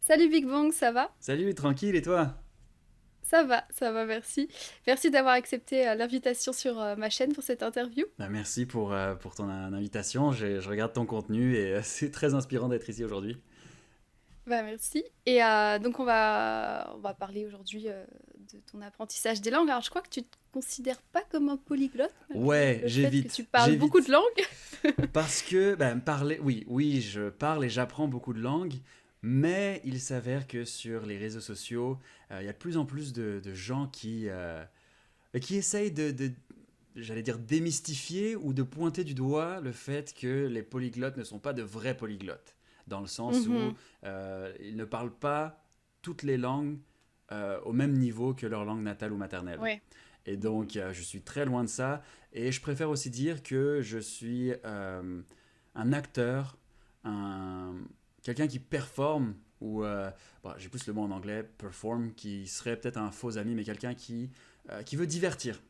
Salut Big Bang, ça va? Salut, tranquille et toi? Ça va, merci. Merci d'avoir accepté l'invitation sur ma chaîne pour cette interview. Bah, merci pour ton invitation. Je regarde ton contenu et c'est très inspirant d'être ici aujourd'hui. Bah merci. Et donc on va parler aujourd'hui de ton apprentissage des langues. Alors je crois que tu te considères pas comme un polyglotte malgré Ouais, le fait que tu j'évite, parles beaucoup de j'évite. langues. Parce que parler, oui, oui, je parle et j'apprends beaucoup de langues, mais il s'avère que sur les réseaux sociaux, il y a de plus en plus de gens qui essayent j'allais dire, démystifier ou de pointer du doigt le fait que les polyglottes ne sont pas de vrais polyglottes. Dans le sens où Mhm. ils ne parlent pas toutes les langues au même niveau que leur langue natale ou maternelle. Ouais. Et donc, je suis très loin de ça. Et je préfère aussi dire que je suis un acteur, un, quelqu'un qui performe, ou bon, j'ai plus le mot en anglais, perform, qui serait peut-être un faux ami, mais quelqu'un qui veut divertir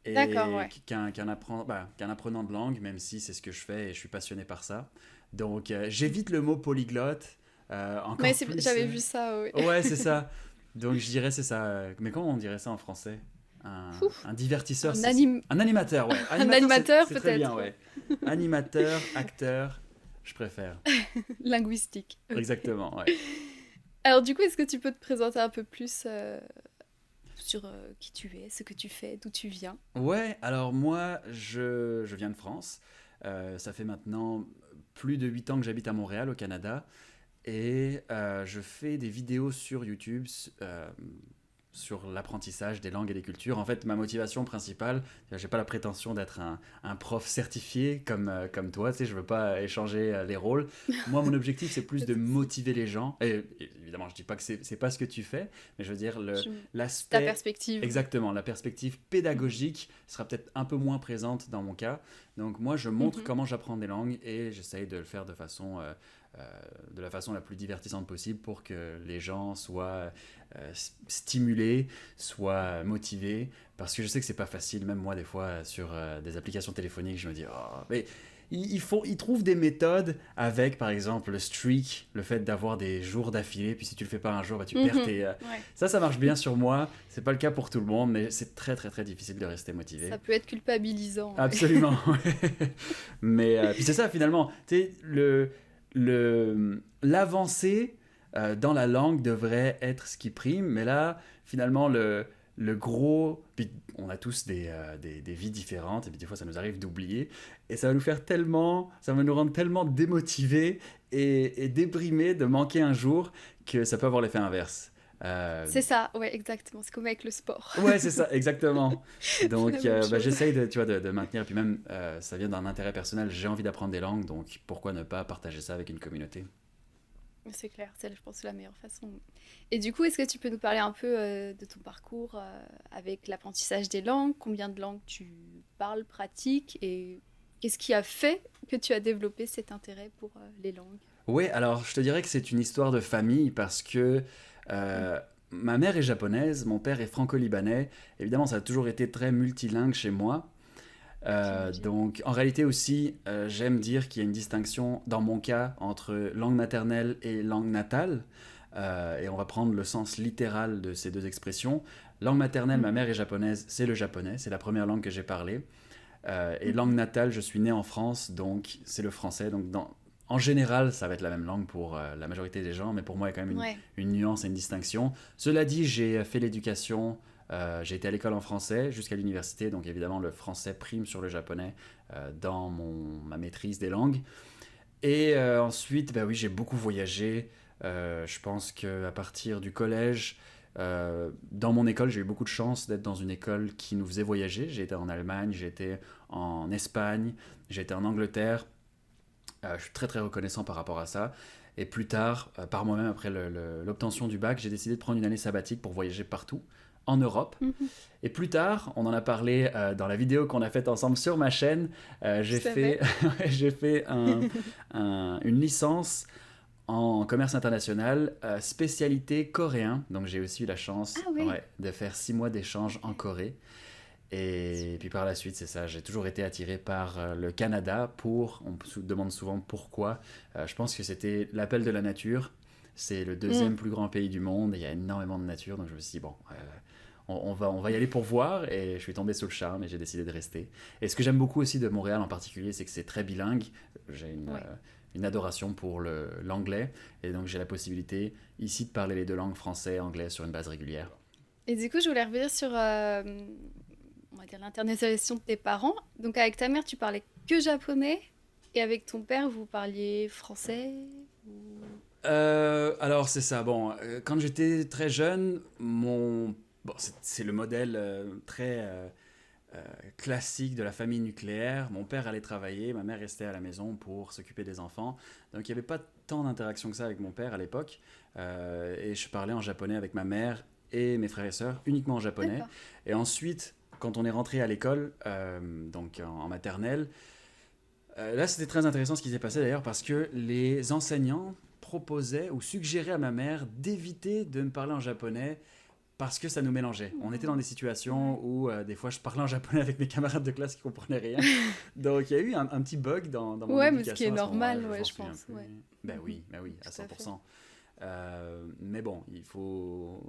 D'accord, et ouais. qu'un apprenant de langue, même si c'est ce que je fais et je suis passionné par ça. Donc j'évite le mot polyglotte, Mais encore plus. j'avais vu ça, oui. Ouais, c'est ça. Donc je dirais c'est ça. Mais comment on dirait ça en français? Ouf. Un divertisseur, Un anim... un animateur, ouais. un Animateur, animateur c'est très bien, peut-être, ouais. ouais. Animateur, acteur, je préfère. Linguistique, ok. Exactement, ouais. Alors du coup, est-ce que tu peux te présenter un peu plus sur qui tu es, ce que tu fais, d'où tu viens? Ouais, alors moi, je viens de France. Ça fait maintenant plus de 8 ans que j'habite à Montréal, au Canada. Et je fais des vidéos sur YouTube sur l'apprentissage des langues et des cultures. En fait, ma motivation principale, j'ai pas la prétention d'être un prof certifié comme toi, tu sais, je veux pas échanger les rôles. Moi, mon objectif, c'est plus Pas de de souci. motiver les gens. Et évidemment, je dis pas que c'est pas ce que tu fais, mais je veux dire, Je- Ta l'aspect, perspective, ouais. exactement, la perspective Mhm. pédagogique sera peut-être un peu moins présente dans mon cas. Donc, moi, je montre Mhm. comment j'apprends des langues et j'essaye de le faire euh, de la façon la plus divertissante possible pour que les gens soient stimulés, soient motivés. Parce que je sais que c'est pas facile, même moi, des fois, sur des applications téléphoniques, je me dis, oh, mais ils trouvent des méthodes avec, par exemple, le streak, le fait d'avoir des jours d'affilée, puis si tu le fais pas un jour, bah, tu perds Mhm. tes. Ouais. Ça marche bien sur moi. C'est pas le cas pour tout le monde, mais c'est très, très, très difficile de rester motivé. Ça peut être culpabilisant, ouais. Absolument. Mais puis c'est ça finalement. Tu sais, l'avancée dans la langue devrait être ce qui prime, mais là, finalement, le gros. Puis on a tous des vies différentes, et puis des fois, ça nous arrive d'oublier. Et ça va nous faire tellement. Ça va nous rendre tellement démotivés et déprimés de manquer un jour que ça peut avoir l'effet inverse. Euh, C'est ça, ouais, exactement. C'est comme avec le sport. Ouais, c'est ça, exactement. C'est la Donc, même chose. j'essaye tu vois, de maintenir. Puis même, ça vient d'un intérêt personnel. J'ai envie d'apprendre des langues, donc pourquoi ne pas partager ça avec une communauté? C'est clair, c'est, je pense, la meilleure façon. Et du coup, est-ce que tu peux nous parler un peu de ton parcours avec l'apprentissage des langues? Combien de langues tu parles, pratiques? Et qu'est-ce qui a fait que tu as développé cet intérêt pour les langues? Ouais, alors je te dirais que c'est une histoire de famille parce que Mhm. euh, ma mère est japonaise, mon père est franco-libanais. Évidemment, ça a toujours été très multilingue chez moi. J'imagine. Donc, en réalité aussi, j'aime dire qu'il y a une distinction dans mon cas entre langue maternelle et langue natale. Et on va prendre le sens littéral de ces deux expressions. Langue maternelle, ma Mhm. mère est japonaise, c'est le japonais, c'est la première langue que j'ai parlée. Et langue Mhm. natale, je suis né en France, donc c'est le français. Donc en général, ça va être la même langue pour la majorité des gens, mais pour moi, il y a quand même Ouais. une nuance et une distinction. Cela dit, j'ai fait l'éducation, j'ai été à l'école en français jusqu'à l'université, donc évidemment, le français prime sur le japonais dans ma maîtrise des langues. Et ensuite, bah oui, j'ai beaucoup voyagé. Je pense qu'à partir du collège, dans mon école, j'ai eu beaucoup de chance d'être dans une école qui nous faisait voyager. J'ai été en Allemagne, j'ai été en Espagne, j'ai été en Angleterre. Je suis très très reconnaissant par rapport à ça. Et plus tard, par moi-même, après l'obtention du bac, j'ai décidé de prendre une année sabbatique pour voyager partout en Europe. Mhm. Et plus tard, on en a parlé dans la vidéo qu'on a faite ensemble sur ma chaîne, j'ai Tout à fait, fait. j'ai fait une licence en commerce international, spécialité coréen. Donc j'ai aussi eu la chance, Ah oui. ouais, de faire 6 mois d'échange en Ok. Corée. Et puis par la suite, c'est ça, j'ai toujours été attiré par le Canada on me demande souvent pourquoi. Je pense que c'était l'appel de la nature. C'est le deuxième plus grand pays du monde et il y a énormément de nature. Donc je me suis dit, bon, on va y aller pour voir. Et je suis tombé sous le charme et j'ai décidé de rester. Et ce que j'aime beaucoup aussi de Montréal en particulier, c'est que c'est très bilingue. J'ai une adoration pour l'anglais. Et donc j'ai la possibilité ici de parler les deux langues, français et anglais, sur une base régulière. Et du coup, je voulais revenir sur, on va dire, l'internationalisation de tes parents. Donc, avec ta mère, tu parlais que japonais, et avec ton père, vous parliez français ou... Alors c'est ça, bon, quand j'étais très jeune, bon, c'est le modèle très classique de la famille nucléaire. Mon père allait travailler, ma mère restait à la maison pour s'occuper des enfants. Donc il n'y avait pas tant d'interaction que ça avec mon père à l'époque. Et je parlais en japonais avec ma mère et mes frères et sœurs, uniquement en japonais. D'accord. Et ensuite, quand on est rentré à l'école, donc en maternelle, là c'était très intéressant ce qui s'est passé d'ailleurs parce que les enseignants proposait ou suggérait à ma mère d'éviter de me parler en japonais parce que ça nous mélangeait. On était dans des situations où des fois je parlais en japonais avec mes camarades de classe qui comprenaient rien. Donc il y a eu un petit bug dans mon Ouais, mais ce qui éducation est à ce moment-là, normal, ouais, m'en je souviens pense. plus. Ouais. Ben oui, à Tout à fait. 100%. Mais bon, il faut...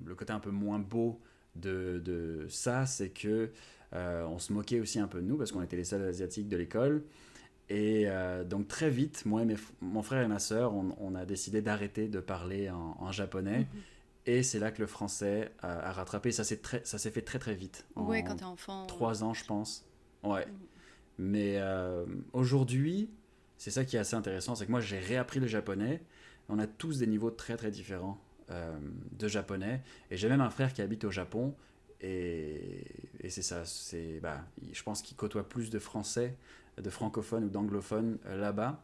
Le côté un peu moins beau de ça, c'est que on se moquait aussi un peu de nous parce qu'on était les seuls asiatiques de l'école. Et donc très vite, moi et mon frère et ma sœur, on a décidé d'arrêter de parler en japonais. Mhm. Et c'est là que le français a rattrapé. Ça s'est fait très très vite. Ouais, quand En t'es enfant. 3 ans, je pense. Ouais. Mhm. Mais aujourd'hui, c'est ça qui est assez intéressant. C'est que moi, j'ai réappris le japonais. On a tous des niveaux très très différents de japonais. Et j'ai même un frère qui habite au Japon. Et c'est ça. Je pense qu'il côtoie plus de français, de francophones ou d'anglophones là-bas.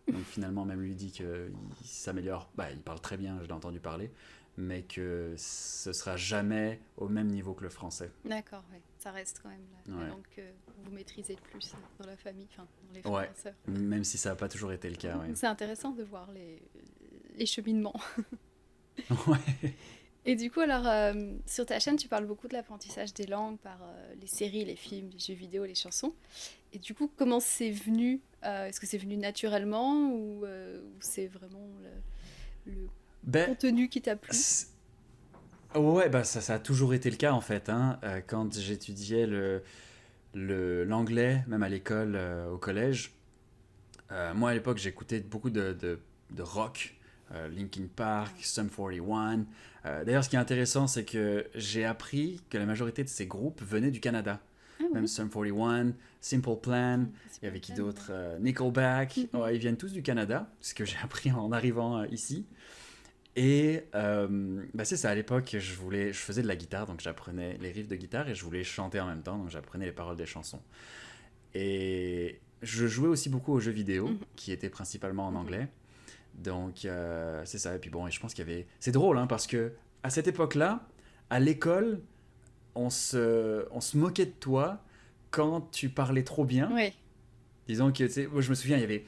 Donc finalement, même lui dit qu'il s'améliore. Bah, il parle très bien, je l'ai entendu parler. Mais que ce sera jamais au même niveau que le français. D'accord, ouais. Ça reste quand même la Ouais. langue que vous maîtrisez le plus dans la famille, enfin, dans les Ouais. frères et sœurs. Même si ça n'a pas toujours été le cas, ouais. Donc, c'est intéressant de voir les cheminements. Ouais. Et du coup, alors, sur ta chaîne, tu parles beaucoup de l'apprentissage des langues par les séries, les films, les jeux vidéo, les chansons. Et du coup, comment c'est venu est-ce que c'est venu naturellement ou c'est vraiment le Ben, contenu qui t'a plu? ouais, bah ça a toujours été le cas en fait. Hein. Quand j'étudiais l'anglais, même à l'école, au collège, moi à l'époque j'écoutais beaucoup de rock, Linkin Park, Sum 41. D'ailleurs, ce qui est intéressant, c'est que j'ai appris que la majorité de ces groupes venaient du Canada. Ah Même oui. Sum 41, Simple Plan, C'est il y pas avait qui mal, d'autre ouais. Nickelback. Ouais, ils viennent tous du Canada, ce que j'ai appris en arrivant ici. Et bah c'est ça, à l'époque, je faisais de la guitare, donc j'apprenais les riffs de guitare et je voulais chanter en même temps, donc j'apprenais les paroles des chansons. Et je jouais aussi beaucoup aux jeux vidéo, Mhm. qui étaient principalement en Mhm. anglais. Donc c'est ça, et puis bon, et je pense qu'il y avait... C'est drôle, hein, parce que à cette époque-là, à l'école, on se moquait de toi quand tu parlais trop bien. Ouais. Disons que, tu sais, moi je me souviens, il y avait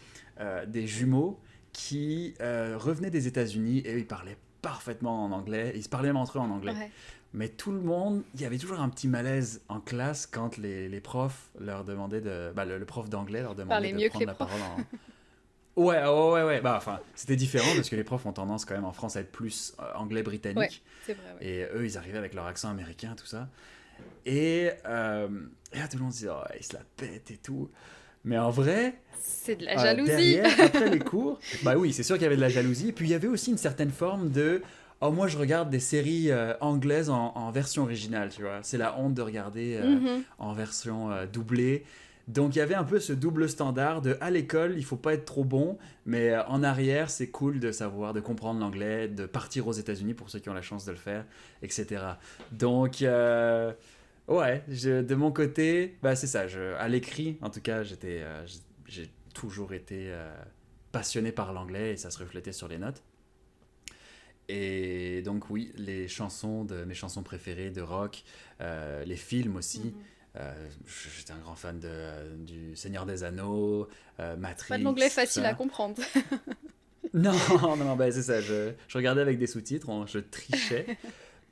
des jumeaux qui revenaient des États-Unis et eux, ils parlaient parfaitement en anglais, ils se parlaient même entre eux en anglais. Ouais. Mais tout le monde, il y avait toujours un petit malaise en classe quand les profs leur demandaient le prof d'anglais leur demandait Parler de mieux que prendre les la profs. parole en. Ouais. Bah, enfin, c'était différent parce que les profs ont tendance quand même en France à être plus anglais Ouais, britannique. c'est vrai, ouais. Et eux, ils arrivaient avec leur accent américain, tout ça. Et là, tout le monde se disait, oh, ils se la pètent et tout. Mais en vrai, C'est de la jalousie. derrière, après les cours, bah oui, c'est sûr qu'il y avait de la jalousie. Et puis il y avait aussi une certaine forme de, oh, moi je regarde des séries anglaises en version originale, tu vois. C'est la honte de regarder Mhm. en version doublée. Donc il y avait un peu ce double standard de à l'école, il faut pas être trop bon, mais en arrière, c'est cool de savoir, de comprendre l'anglais, de partir aux États-Unis pour ceux qui ont la chance de le faire, etc. Donc ouais, de mon côté, bah c'est ça. À l'écrit, en tout cas, j'ai toujours été passionné par l'anglais et ça se reflétait sur les notes. Et donc oui, mes chansons préférées de rock, les films aussi. Mhm. J'étais un grand fan du Seigneur des Anneaux, Pas de Matrix, l'anglais tout facile à ça. comprendre. Non, non, bah, c'est ça. Je regardais avec des sous-titres, je trichais,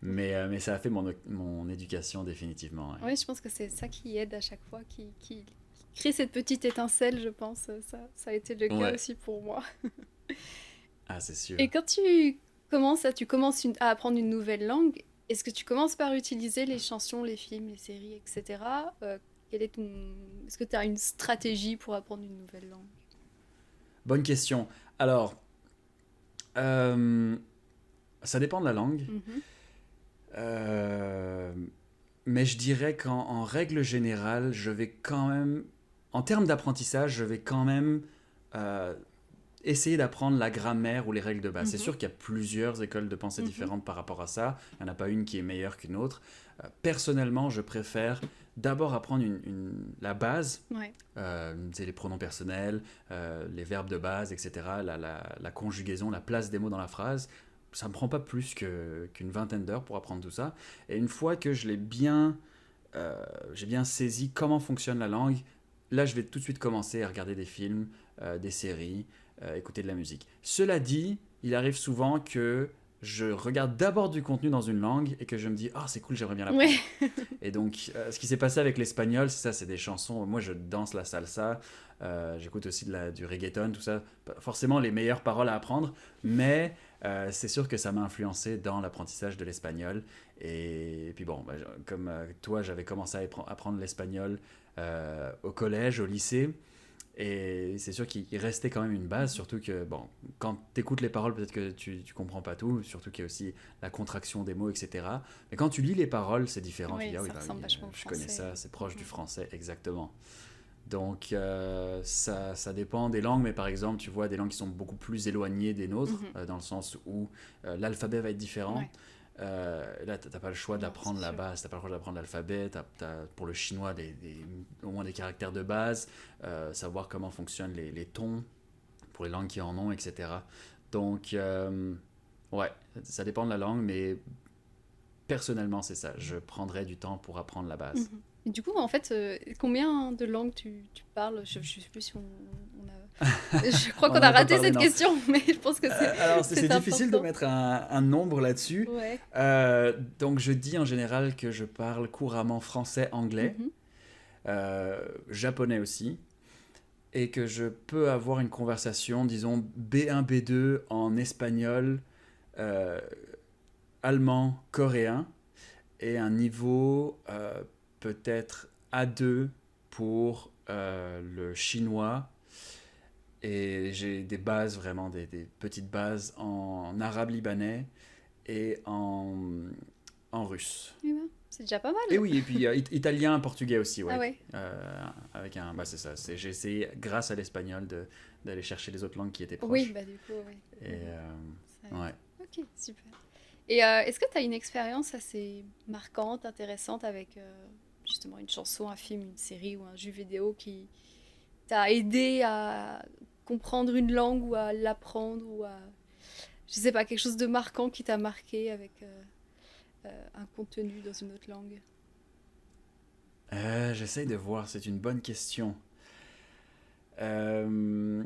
mais ça a fait mon éducation définitivement. Ouais. Oui, je pense que c'est ça qui aide à chaque fois, qui crée cette petite étincelle, je pense. Ça a été le cas Ouais. aussi pour moi. Ah, c'est sûr. Et quand tu commences à apprendre une nouvelle langue, est-ce que tu commences par utiliser les chansons, les films, les séries, etc. Quel est ton... Est-ce que tu as une stratégie pour apprendre une nouvelle langue? Bonne question. Alors, euh, ça dépend de la langue. Mhm, Euh, mais je dirais qu'en règle générale, je vais quand même, en termes d'apprentissage, je vais quand même euh, essayer d'apprendre la grammaire ou les règles de base. C'est mhm, sûr qu'il y a plusieurs écoles de pensée mhm. différentes par rapport à ça. Il n'y en a pas une qui est meilleure qu'une autre. Personnellement, je préfère d'abord apprendre la base, Ouais, les pronoms personnels, les verbes de base, etc., la conjugaison, la place des mots dans la phrase. Ça ne me prend pas plus qu'une vingtaine d'heures pour apprendre tout ça. Et une fois que j'ai bien saisi comment fonctionne la langue, là, je vais tout de suite commencer à regarder des films, des séries, écouter de la musique. Cela dit, il arrive souvent que je regarde d'abord du contenu dans une langue et que je me dis ah, c'est cool, j'aimerais bien ouais, l'apprendre. Et donc, ce qui s'est passé avec l'espagnol, c'est ça, c'est des chansons. Moi, je danse la salsa, j'écoute aussi du reggaeton, tout ça. Pas forcément les meilleures paroles à apprendre, mais c'est sûr que ça m'a influencé dans l'apprentissage de l'espagnol. Et puis bon, comme toi, j'avais commencé à apprendre l'espagnol au collège, au lycée. Et c'est sûr qu'il restait quand même une base, Mhm. surtout que, bon, quand tu écoutes les paroles, peut-être que tu comprends pas tout, surtout qu'il y a aussi la contraction des mots, etc. Mais quand tu lis les paroles, c'est différent. Tu Ouais, dis, ah oui, ça bah ressemble oui, vachement au je connais français. ça, c'est proche du Mhm. français, exactement. Donc, ça dépend des langues, mais par exemple, tu vois des langues qui sont beaucoup plus éloignées des nôtres, Mhm. dans le sens où l'alphabet va être différent. Ouais, Là, t'as pas le choix non, c'est d'apprendre la sûr. base, t'as pas le choix d'apprendre l'alphabet, pour le chinois au moins des caractères de base, savoir comment fonctionnent les tons pour les langues qui en ont, etc. Donc, ouais, ça dépend de la langue, mais personnellement, c'est ça. Je prendrais du temps pour apprendre la base. Mhm. Et du coup, en fait, combien de langues tu parles? Je sais plus si on a... Je crois On qu'on n'en a a pas raté parlé, cette non. question, mais je pense que Alors, c'est c'est difficile de important. mettre un nombre là-dessus. Ouais. Donc, je dis en général que je parle couramment français, anglais, Mhm. japonais aussi, et que je peux avoir une conversation, disons B1, B2 en espagnol, euh, allemand, coréen, et un niveau peut-être A2 pour le chinois. Et j'ai des bases, vraiment des petites bases en arabe libanais et en russe. Eh ben, c'est déjà pas Et mal. oui, et puis italien, portugais aussi, Ah ouais. ouais. Avec un, bah c'est ça. J'ai essayé, grâce à l'espagnol, d'aller chercher les autres langues qui étaient Oui, proches. bah du coup, ouais. Et Mhm. Ça aide. ouais. Ok, super. Et est-ce que tu as une expérience assez marquante, intéressante avec justement une chanson, un film, une série ou un jeu vidéo qui t'a aidé à comprendre une langue ou à l'apprendre ou à... Je sais pas, quelque chose de marquant qui t'a marqué avec un contenu dans une autre langue? J'essaye de voir, c'est une bonne question. Euh,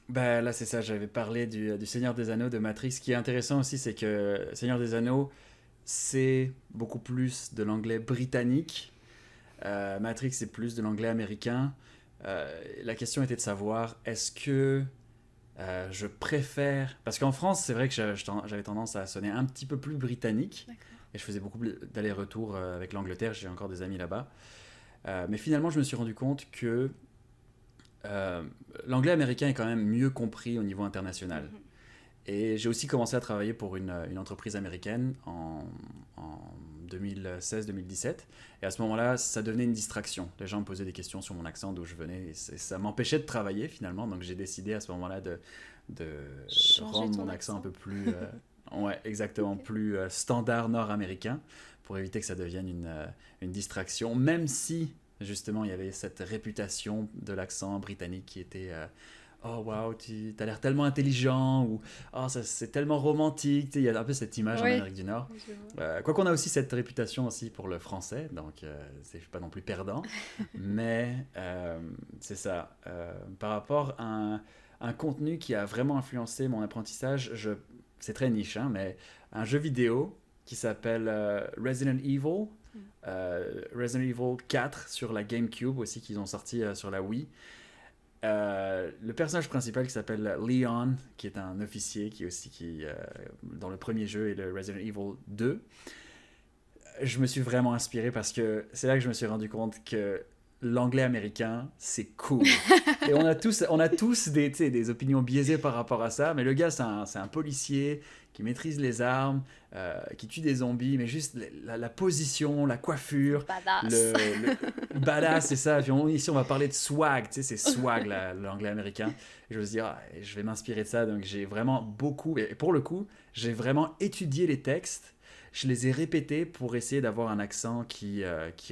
Bah là c'est ça, j'avais parlé du Seigneur des Anneaux de Matrix. Ce qui est intéressant aussi, c'est que Seigneur des Anneaux, c'est beaucoup plus de l'anglais britannique. Matrix, c'est plus de l'anglais américain. La question était de savoir, est-ce que je préfère... Parce qu'en France, c'est vrai que j'avais tendance à sonner un petit peu plus britannique. D'accord. Et je faisais beaucoup d'allers-retours avec l'Angleterre, j'ai encore des amis là-bas. Mais finalement, je me suis rendu compte que euh, l'anglais américain est quand même mieux compris au niveau international. Mhm. Et j'ai aussi commencé à travailler pour une entreprise américaine en 2016-2017. Et à ce moment-là, ça devenait une distraction. Les gens me posaient des questions sur mon accent, d'où je venais, et ça m'empêchait de travailler finalement. Donc j'ai décidé à ce moment-là de Changer rendre ton mon accent un accent. peu plus, ouais, exactement, Ok. plus standard nord-américain, pour éviter que ça devienne une distraction, même si justement il y avait cette réputation de l'accent britannique qui était oh waouh, tu as l'air tellement intelligent, ou oh, c'est tellement romantique. Tu sais, il y a un peu cette image en Oui, Amérique du Nord. je vois. Quoi qu'on a aussi cette réputation aussi pour le français, donc c'est pas non plus perdant. Mais c'est ça. Par rapport à un contenu qui a vraiment influencé mon apprentissage, c'est très niche, hein, mais un jeu vidéo qui s'appelle Resident Evil 4 sur la GameCube aussi, qu'ils ont sorti sur la Wii. Le personnage principal qui s'appelle Leon, qui est un officier qui dans le premier jeu et le Resident Evil 2, je me suis vraiment inspiré parce que c'est là que je me suis rendu compte que l'anglais américain, c'est cool. Et on a tous des opinions biaisées par rapport à ça, mais le gars, c'est un policier qui maîtrise les armes, qui tue des zombies, mais juste la position, la coiffure, Badass. badass, c'est ça. Puis ici, on va parler de swag, c'est swag, l'anglais américain. Et je me suis dit, je vais m'inspirer de ça. Donc, j'ai vraiment beaucoup, et pour le coup, j'ai vraiment étudié les textes. Je les ai répétés pour essayer d'avoir un accent qui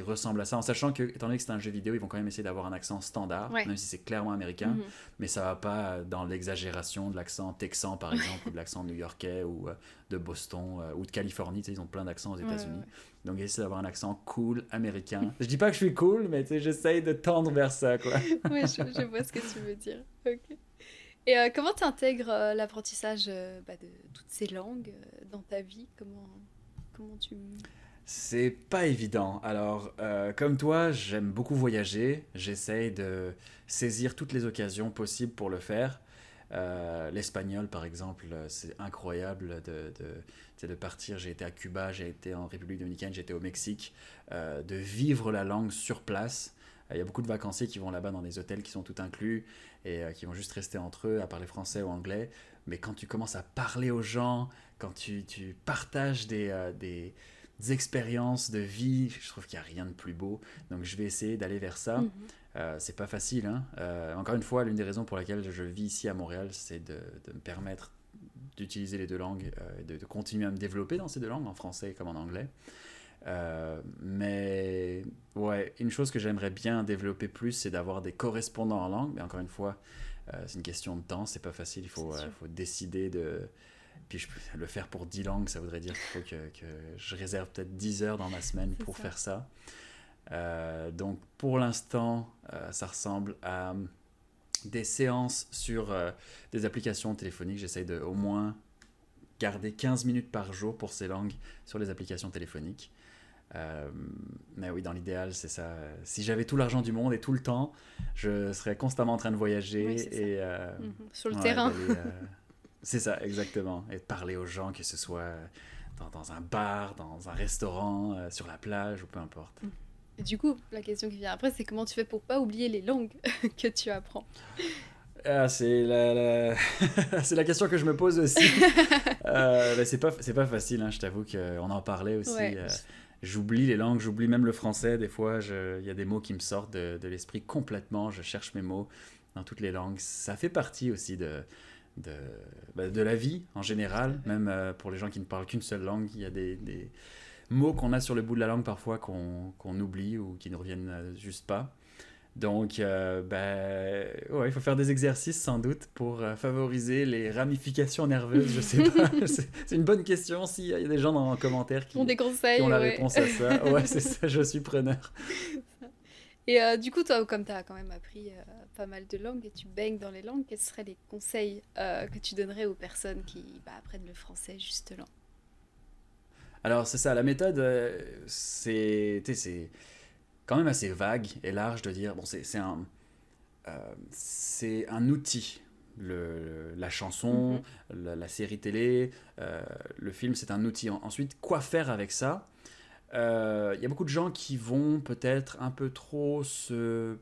ressemble à ça, en sachant que, étant donné que c'est un jeu vidéo, ils vont quand même essayer d'avoir un accent standard, Ouais. même si c'est clairement américain, mais ça va pas dans l'exagération de l'accent texan, par exemple, ou de l'accent new-yorkais, ou de Boston, ou de Californie, ils ont plein d'accents aux États-Unis. Donc, essayer d'avoir un accent cool américain. Je dis pas que je suis cool, mais j'essaye de tendre vers ça, quoi. Oui, je vois ce que tu veux dire. Ok. Et comment tu intègres l'apprentissage de toutes ces langues dans ta vie? Comment tu... C'est pas évident. Alors, comme toi, j'aime beaucoup voyager. J'essaye de saisir toutes les occasions possibles pour le faire. L'espagnol, par exemple, c'est incroyable de partir. J'ai été à Cuba, j'ai été en République dominicaine, j'ai été au Mexique, de vivre la langue sur place. Il y a beaucoup de vacanciers qui vont là-bas dans des hôtels qui sont tout inclus et qui vont juste rester entre eux à parler français ou anglais. Mais quand tu commences à parler aux gens, quand tu partages des expériences de vie, je trouve qu'il n'y a rien de plus beau. Donc je vais essayer d'aller vers ça. C'est pas facile, hein. Encore une fois, l'une des raisons pour laquelle je vis ici à Montréal, c'est de me permettre d'utiliser les deux langues, de continuer à me développer dans ces deux langues, en français comme en anglais. Mais ouais, une chose que j'aimerais bien développer plus, c'est d'avoir des correspondants en langue. Mais encore une fois, c'est une question de temps, c'est pas facile. Il faut décider de. Puis le faire pour 10 langues, ça voudrait dire qu'il faut que je réserve peut-être 10 heures dans ma semaine pour faire ça. Donc pour l'instant, ça ressemble à des séances sur des applications téléphoniques. J'essaye de au moins garder 15 minutes par jour pour ces langues sur les applications téléphoniques. Mais oui, dans l'idéal, c'est ça. Si j'avais tout l'argent du monde et tout le temps, je serais constamment en train de voyager et sur le terrain. C'est ça, exactement. Et de parler aux gens, que ce soit dans un bar, dans un restaurant, sur la plage ou peu importe. Et du coup, la question qui vient après, c'est comment tu fais pour pas oublier les langues que tu apprends? C'est c'est la question que je me pose aussi. C'est pas facile, hein, je t'avoue qu'on en parlait aussi. Ouais. J'oublie les langues, j'oublie même le français. Des fois, il y a des mots qui me sortent de l'esprit complètement. Je cherche mes mots dans toutes les langues. Ça fait partie aussi de la vie en général. Même pour les gens qui ne parlent qu'une seule langue, il y a des mots qu'on a sur le bout de la langue parfois qu'on oublie ou qui ne reviennent juste pas. Donc, ouais, il faut faire des exercices sans doute pour favoriser les ramifications nerveuses, je sais pas. C'est une bonne question s'il y a des gens dans les commentaires qui Ont des conseils, ont la réponse à ça. Ouais, c'est ça, je suis preneur. Et du coup, toi, comme tu as quand même appris pas mal de langues et tu baignes dans les langues, quels seraient les conseils que tu donnerais aux personnes qui apprennent le français justement? Alors, c'est ça, la méthode, c'est quand même assez vague et large de dire, bon, c'est un outil. La chanson, la série télé, le film, c'est un outil. Ensuite, quoi faire avec ça? Y a beaucoup de gens qui vont peut-être un peu trop se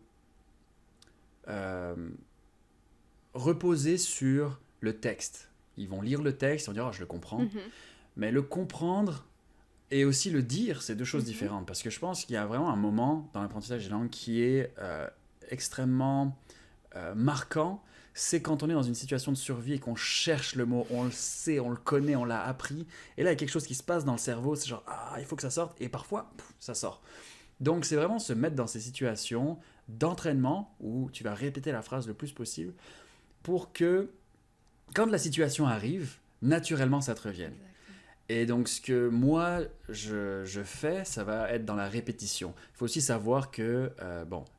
reposer sur le texte. Ils vont lire le texte, ils vont dire, je le comprends. Mais le comprendre et aussi le dire, c'est deux choses différentes. Parce que je pense qu'il y a vraiment un moment dans l'apprentissage des langues qui est extrêmement marquant. C'est quand on est dans une situation de survie et qu'on cherche le mot, on le sait, on le connaît, on l'a appris. Et là, il y a quelque chose qui se passe dans le cerveau, c'est genre, il faut que ça sorte. Et parfois, ça sort. Donc, c'est vraiment se mettre dans ces situations d'entraînement où tu vas répéter la phrase le plus possible pour que, quand la situation arrive, naturellement, ça te revienne. Exactement. Et donc, ce que moi, je fais, ça va être dans la répétition. Il faut aussi savoir que,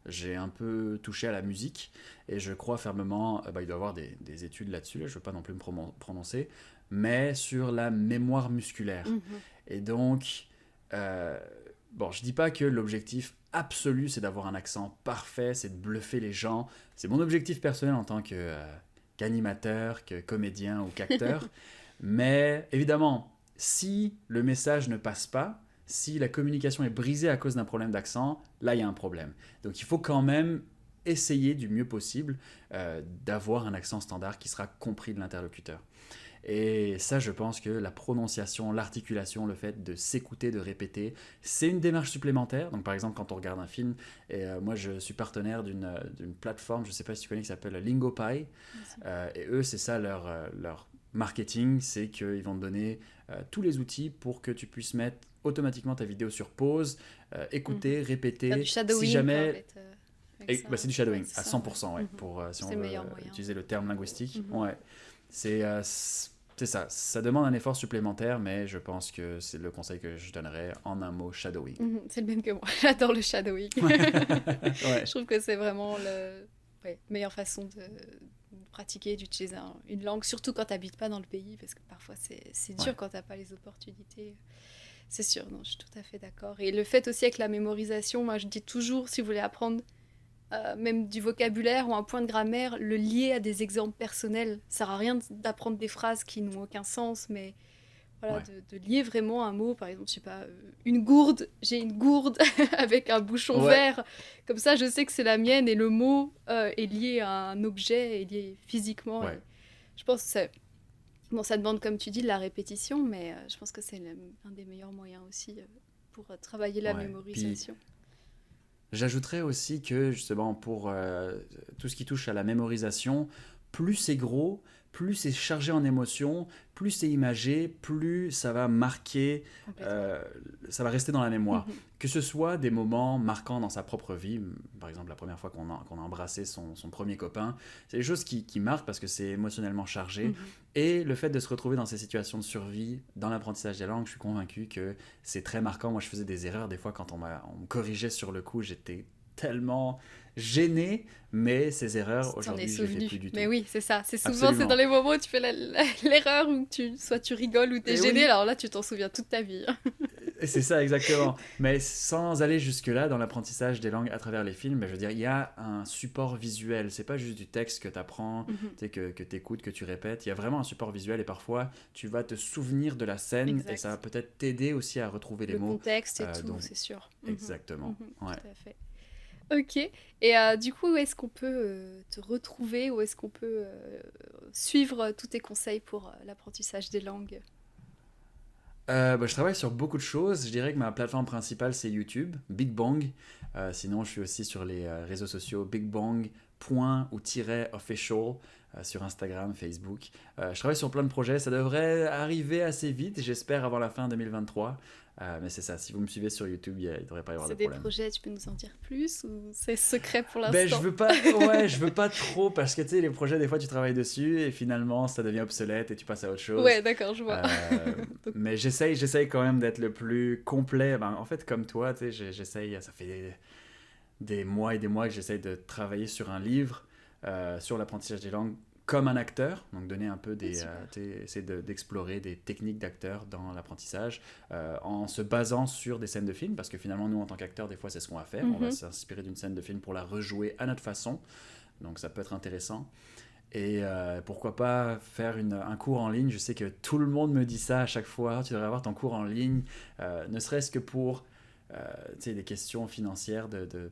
j'ai un peu touché à la musique et je crois fermement, il doit y avoir des études là-dessus, je ne veux pas non plus me prononcer, mais sur la mémoire musculaire. Et donc, je ne dis pas que l'objectif absolu, c'est d'avoir un accent parfait, c'est de bluffer les gens. C'est mon objectif personnel en tant qu'animateur, que comédien ou qu'acteur. Mais évidemment, si le message ne passe pas, si la communication est brisée à cause d'un problème d'accent, là, il y a un problème. Donc, il faut quand même essayer du mieux possible d'avoir un accent standard qui sera compris de l'interlocuteur. Et ça, je pense que la prononciation, l'articulation, le fait de s'écouter, de répéter, c'est une démarche supplémentaire. Donc, par exemple, quand on regarde un film, et moi, je suis partenaire d'une plateforme, je ne sais pas si tu connais, qui s'appelle LingoPie. Et eux, c'est ça leur marketing, c'est qu'ils vont te donner tous les outils pour que tu puisses mettre automatiquement ta vidéo sur pause, écouter, répéter. Faire du shadowing, si jamais... en fait, avec ça. c'est du shadowing, Ouais, c'est à ça, 100%, ouais, ouais. pour, si C'est on le veut meilleur moyen. utiliser le terme linguistique. Mhm. Ouais. C'est ça, ça demande un effort supplémentaire, mais je pense que c'est le conseil que je donnerais en un mot, shadowing. C'est le même que moi. J'adore le shadowing. Ouais. Je trouve que c'est vraiment la meilleure façon de pratiquer, d'utiliser une langue, surtout quand tu n'habites pas dans le pays, parce que parfois c'est dur quand tu n'as pas les opportunités. C'est sûr, non, je suis tout à fait d'accord. Et le fait aussi avec la mémorisation, moi je dis toujours, si vous voulez apprendre même du vocabulaire ou un point de grammaire, le lier à des exemples personnels. Ça sert à rien d'apprendre des phrases qui n'ont aucun sens, mais voilà, de lier vraiment un mot, par exemple, je sais pas, une gourde, j'ai une gourde avec un bouchon vert, comme ça je sais que c'est la mienne et le mot est lié à un objet, est lié physiquement. Ouais. Je pense que c'est... Bon, ça demande, comme tu dis, de la répétition, mais je pense que c'est un des meilleurs moyens aussi pour travailler la mémorisation. Puis, j'ajouterais aussi que, justement, pour tout ce qui touche à la mémorisation, plus c'est gros, plus c'est chargé en émotions, plus c'est imagé, plus ça va marquer, ça va rester dans la mémoire. Que ce soit des moments marquants dans sa propre vie, par exemple la première fois qu'on a embrassé son premier copain, c'est des choses qui marquent parce que c'est émotionnellement chargé. Et le fait de se retrouver dans ces situations de survie, dans l'apprentissage des langues, je suis convaincu que c'est très marquant. Moi, je faisais des erreurs, des fois quand on me corrigeait sur le coup, j'étais tellement gêné, mais ces erreurs, aujourd'hui, je les fais plus du tout. Mais oui, c'est ça. C'est souvent, c'est dans les moments où tu fais l'erreur, où soit tu rigoles ou t'es gêné, alors là, tu t'en souviens toute ta vie. C'est ça, exactement. Mais sans aller jusque-là dans l'apprentissage des langues à travers les films, je veux dire, il y a un support visuel. C'est pas juste du texte que tu apprends, que tu écoutes, que tu répètes. Il y a vraiment un support visuel et parfois, tu vas te souvenir de la scène et ça va peut-être t'aider aussi à retrouver les mots. Le contexte et tout, c'est sûr. Exactement. Ouais. Tout à fait. Ok, et du coup, où est-ce qu'on peut te retrouver, où est-ce qu'on peut suivre tous tes conseils pour l'apprentissage des langues? Je travaille sur beaucoup de choses. Je dirais que ma plateforme principale, c'est YouTube, Big Bang. Sinon, je suis aussi sur les réseaux sociaux bigbang.official sur Instagram, Facebook. Je travaille sur plein de projets. Ça devrait arriver assez vite, j'espère, avant la fin 2023. Mais c'est ça, si vous me suivez sur YouTube, il ne devrait pas y avoir de problème. C'est des projets, tu peux nous en dire plus ou c'est secret pour l'instant? Je veux pas trop parce que tu sais, les projets, des fois, tu travailles dessus et finalement, ça devient obsolète et tu passes à autre chose. Ouais, d'accord, je vois. Mais j'essaye quand même d'être le plus complet. En fait, comme toi, tu sais, j'essaye, ça fait des mois et des mois que j'essaye de travailler sur un livre sur l'apprentissage des langues comme un acteur, donc donner un peu essayer d'explorer des techniques d'acteur dans l'apprentissage en se basant sur des scènes de film, parce que finalement nous en tant qu'acteurs des fois c'est ce qu'on va faire, on va s'inspirer d'une scène de film pour la rejouer à notre façon, donc ça peut être intéressant. Et pourquoi pas faire un cours en ligne. Je sais que tout le monde me dit ça à chaque fois, tu devrais avoir ton cours en ligne, ne serait-ce que pour des questions financières, de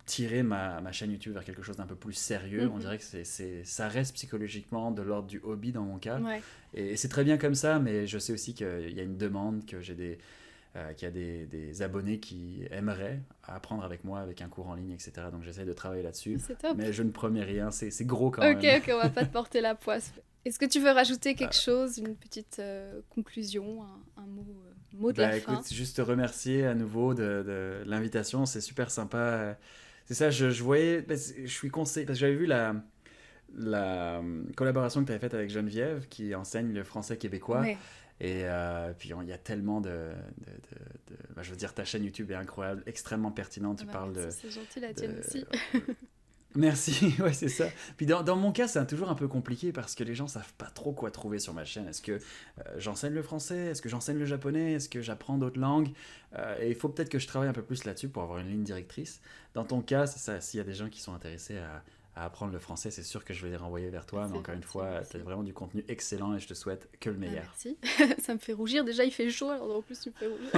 tirer ma chaîne YouTube vers quelque chose d'un peu plus sérieux. On dirait que ça reste psychologiquement de l'ordre du hobby dans mon cas. Ouais. Et c'est très bien comme ça, mais je sais aussi qu'il y a une demande, qu'il y a des abonnés qui aimeraient apprendre avec moi, avec un cours en ligne, etc. Donc j'essaie de travailler là-dessus. C'est top. Mais je ne promets rien, c'est gros quand même. Ok, on va pas te porter la poisse. Est-ce que tu veux rajouter quelque chose, une petite conclusion, un mot de la fin? Écoute, juste te remercier à nouveau de l'invitation, c'est super sympa. C'est ça, je voyais, je suis conseillé, parce que j'avais vu la collaboration que tu avais faite avec Geneviève, qui enseigne le français québécois. Ouais. Et puis il y a tellement je veux dire, ta chaîne YouTube est incroyable, extrêmement pertinente. Tu parles c'est gentil, la tienne aussi. Merci, ouais, c'est ça. Puis dans mon cas, c'est toujours un peu compliqué parce que les gens savent pas trop quoi trouver sur ma chaîne. Est-ce que j'enseigne le français? Est-ce que j'enseigne le japonais? Est-ce que j'apprends d'autres langues? Et il faut peut-être que je travaille un peu plus là-dessus pour avoir une ligne directrice. Dans ton cas, c'est ça. S'il y a des gens qui sont intéressés à apprendre le français, c'est sûr que je vais les renvoyer vers toi. Mais C'est encore une gentil, fois, tu as merci. vraiment du contenu excellent et je te souhaite que le Ah, meilleur. merci. Ça me fait rougir. Déjà, il fait chaud, alors en plus, tu me fais rougir.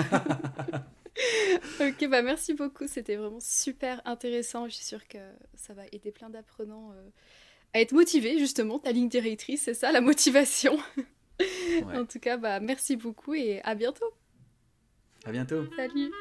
Ok, bah merci beaucoup. C'était vraiment super intéressant. Je suis sûre que ça va aider plein d'apprenants à être motivés, justement. Ta ligne directrice, c'est ça, la motivation. Ouais. En tout cas, bah merci beaucoup et à bientôt. À bientôt. Salut.